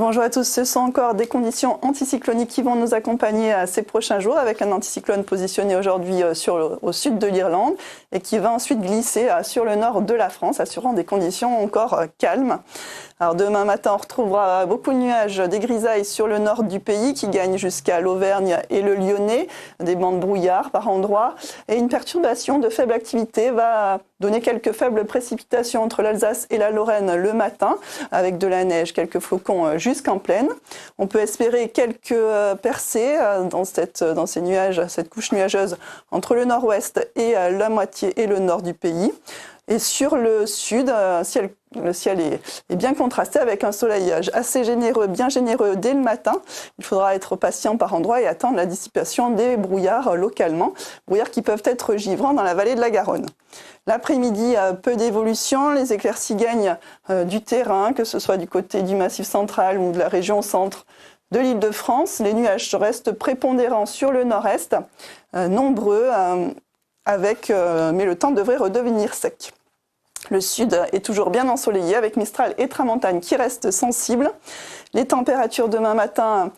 Bonjour à tous, ce sont encore des conditions anticycloniques qui vont nous accompagner ces prochains jours avec un anticyclone positionné aujourd'hui au sud de l'Irlande et qui va ensuite glisser sur le nord de la France, assurant des conditions encore calmes. Alors demain matin, on retrouvera beaucoup de nuages, des grisailles sur le nord du pays qui gagnent jusqu'à l'Auvergne et le Lyonnais, des bancs de brouillard par endroits et une perturbation de faible activité va donner quelques faibles précipitations entre l'Alsace et la Lorraine le matin avec de la neige, quelques flocons jusqu'en plaine. On peut espérer quelques percées dans ces nuages, cette couche nuageuse entre le nord-ouest et la moitié et le nord du pays. Et sur le sud, le ciel est bien contrasté avec un soleil assez généreux, bien généreux dès le matin. Il faudra être patient par endroits et attendre la dissipation des brouillards localement, brouillards qui peuvent être givrants dans la vallée de la Garonne. L'après-midi, peu d'évolution, les éclaircies gagnent du terrain, que ce soit du côté du Massif central ou de la région centre de l'Île-de-France. Les nuages restent prépondérants sur le nord-est, nombreux, mais le temps devrait redevenir sec. Le sud est toujours bien ensoleillé avec Mistral et Tramontane qui restent sensibles. Les températures demain matin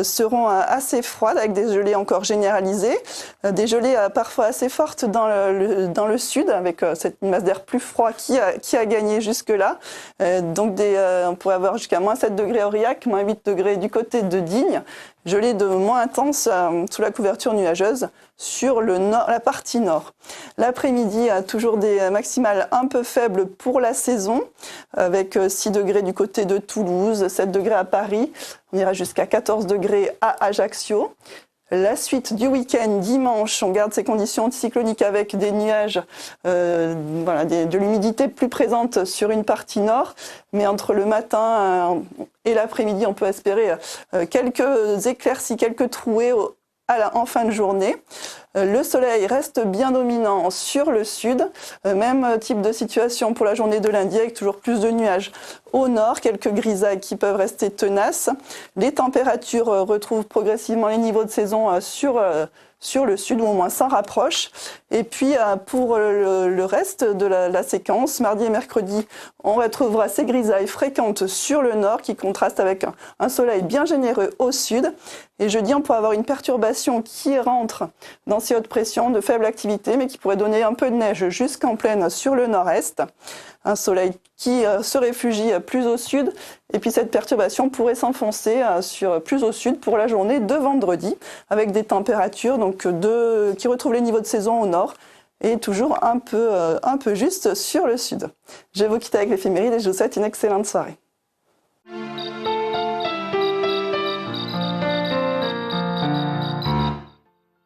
seront assez froides avec des gelées encore généralisées, des gelées parfois assez fortes dans le sud avec cette masse d'air plus froid qui a gagné jusque-là. Donc on pourrait avoir jusqu'à moins 7 degrés à Aurillac, moins 8 degrés du côté de Digne. Gelée de moins intense sous la couverture nuageuse sur la partie nord. L'après-midi, toujours des maximales un peu faibles pour la saison, avec 6 degrés du côté de Toulouse, 7 degrés à Paris, on ira jusqu'à 14 degrés à Ajaccio. La suite du week-end, dimanche, on garde ces conditions anticycloniques avec des nuages, de l'humidité plus présente sur une partie nord, mais entre le matin et l'après-midi, on peut espérer quelques éclaircies, quelques trouées en fin de journée. Le soleil reste bien dominant sur le sud, même type de situation pour la journée de lundi avec toujours plus de nuages au nord, quelques grisailles qui peuvent rester tenaces. Les températures retrouvent progressivement les niveaux de saison sur le sud, ou au moins s'en rapprochent. Et puis pour le reste de la séquence, mardi et mercredi, on retrouvera ces grisailles fréquentes sur le nord qui contrastent avec un soleil bien généreux au sud. Et jeudi, on pourra avoir une perturbation qui rentre dans ces hautes pressions de faible activité, mais qui pourrait donner un peu de neige jusqu'en plaine sur le nord-est. Un soleil qui se réfugie plus au sud. Et puis cette perturbation pourrait s'enfoncer plus au sud pour la journée de vendredi, avec des températures qui retrouvent les niveaux de saison au nord et toujours un peu juste sur le sud. Je vais vous quitter avec l'éphéméride et je vous souhaite une excellente soirée.